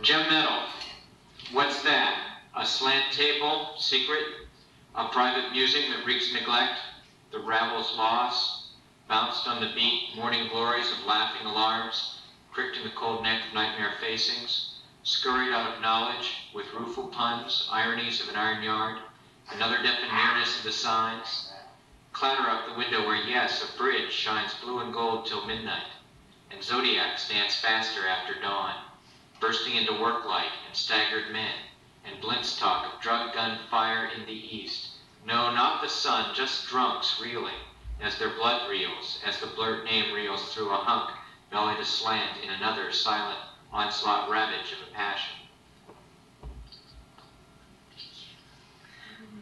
Gem metal. What's that? A slant table, secret? A private musing that wreaks neglect? The ravel's loss? Bounced on the beat, morning glories of laughing alarms, cricked in the cold neck of nightmare facings, scurried out of knowledge with rueful puns, ironies of an iron yard, another deafened nearness of the signs, clatter up the window where, yes, a bridge shines blue and gold till midnight, and zodiacs dance faster after dawn, bursting into work light and staggered men, and Blint's talk of drug gun fire in the east. No, not the sun, just drunks reeling, as their blood reels, as the blurred name reels through a hunk, bellied aslant in another silent onslaught ravage of a passion.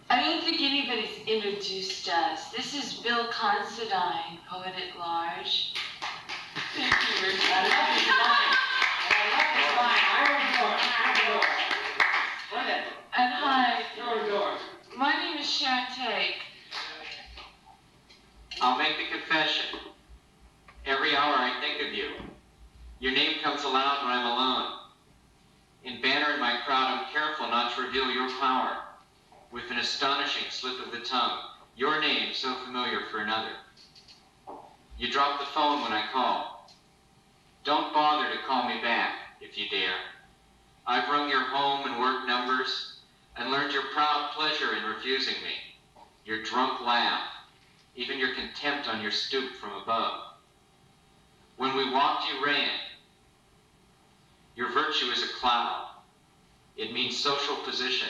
I don't think anybody's introduced us. This is Bill Considine, poet at large. Thank you, Richard. I love his line. And hi, my name is Sharon. I'll make the confession. Every hour I think of you. Your name comes aloud when I'm alone. In banner in my crowd, I'm careful not to reveal your power. With an astonishing slip of the tongue, your name so familiar for another. You drop the phone when I call. Don't bother to call me back, if you dare. I've rung your home and work numbers, and learned your proud pleasure in refusing me, your drunk laugh, even your contempt on your stoop from above. When we walked, you ran. Your virtue is a cloud. It means social position.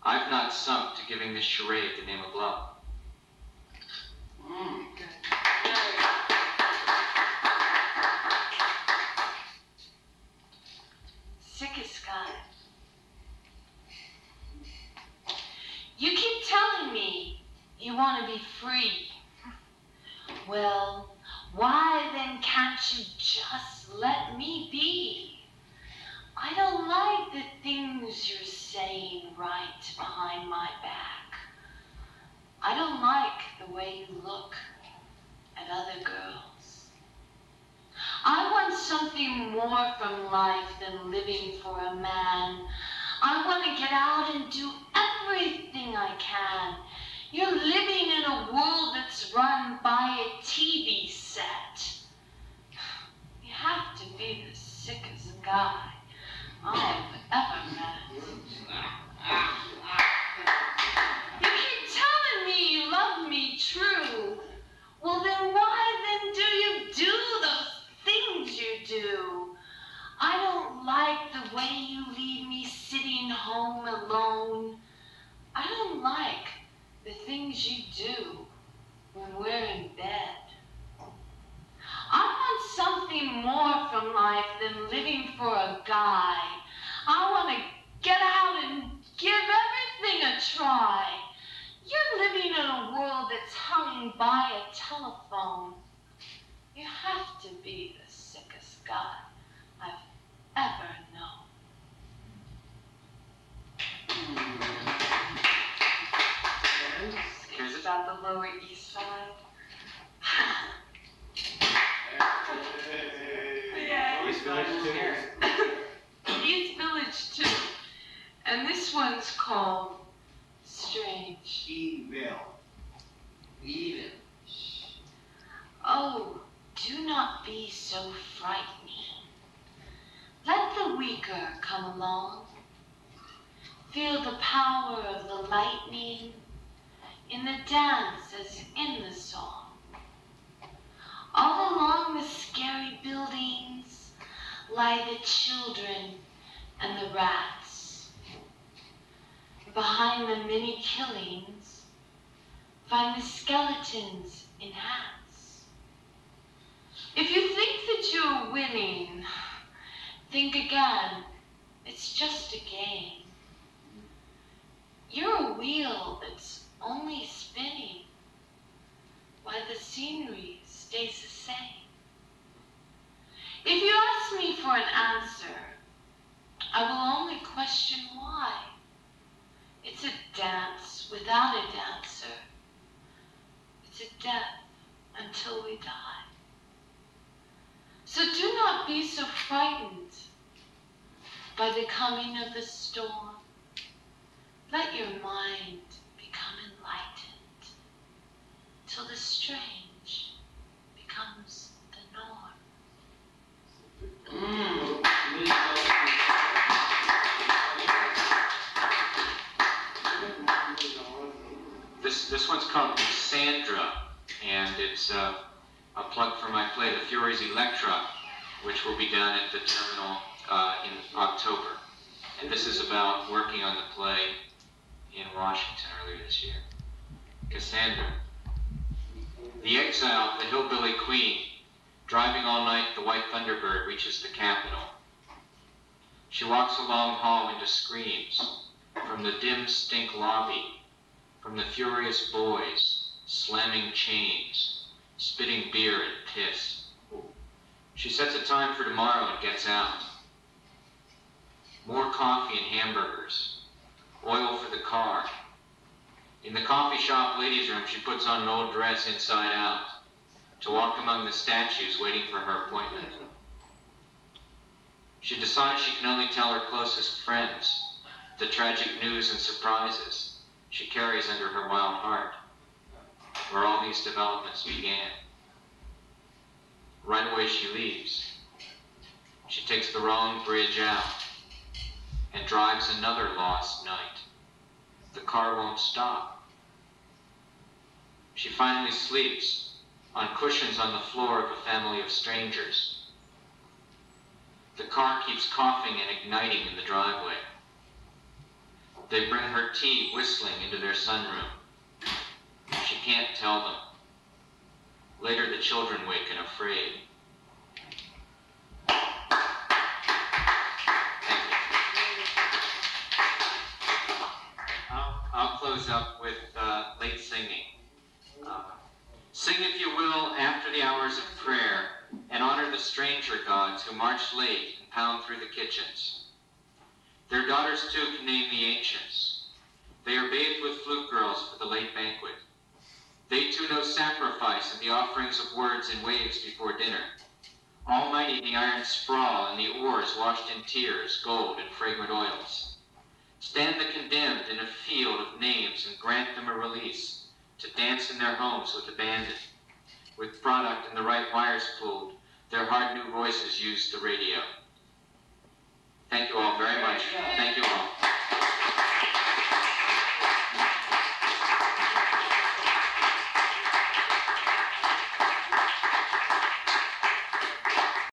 I've not sunk to giving this charade the name of love. Sick as sky. You keep telling me you want to be free. Well, why then can't you just let me be? I don't like the things you're saying right behind my back. I don't like the way you look at other girls. I want something more from life than living for a man. I want to get out and do everything I can. You're living in a world that's run by a TV set. You have to be the sickest guy I've ever met. You keep telling me you love me true. Well, then why then do you do the things you do? I don't like the way you leave me sitting home alone. I don't like the things you do when we're in bed. I want something more from life than living for a guy. I want to get out and give everything a try. You're living in a world that's hung by a telephone. You have to be the sickest guy I've ever known. It's about the Lower East Side. Yeah, East Village too. East Village too. And this one's called Strange. Evil. Evil. Oh, do not be so frightening. Let the weaker come along. Feel the power of the lightning in the dance as in the song. All along the scary buildings lie the children and the rats. Behind the many killings, find the skeletons in hats. If you think that you're winning, think again. It's just a game. You're a wheel that's only spinning while the scenery stays the same. If you ask me for an answer, I will only question why. It's a dance without a dancer. It's a death until we die. So do not be so frightened. by the coming of the storm. Let your mind become enlightened till the strange becomes the norm. This one's called Cassandra, and it's a plug for my play, The Furies Electra, which will be done at the Terminal in October. And this is about working on the play in Washington earlier this year. Cassandra. The exile, the hillbilly queen, driving all night, the white Thunderbird reaches the Capitol. She walks a long hall into screams from the dim stink lobby, from the furious boys, slamming chains, spitting beer and piss. She sets a time for tomorrow and gets out. More coffee and hamburgers, oil for the car. In the coffee shop ladies' room, she puts on an old dress inside out to walk among the statues waiting for her appointment. She decides she can only tell her closest friends the tragic news and surprises she carries under her wild heart, where all these developments began. Right away she leaves. She takes the wrong bridge out and drives another lost night. The car won't stop. She finally sleeps on cushions on the floor of a family of strangers. The car keeps coughing and igniting in the driveway. They bring her tea whistling into their sunroom. She can't tell them. Later the children wake and afraid. Thank you. I'll close up with late singing. Sing, if you will, after the hours of prayer, and honor the stranger gods who march late and pound through the kitchens. Their daughters, too, can name the ancients. They are bathed with flute girls for the late banquet. They, too, know sacrifice and the offerings of words and waves before dinner. Almighty the iron sprawl and the oars washed in tears, gold, and fragrant oils. Stand the condemned in a field of names and grant them a release to dance in their homes with abandon. With product and the right wires pulled, their hard new voices use the radio. Thank you all very much. Thank you all.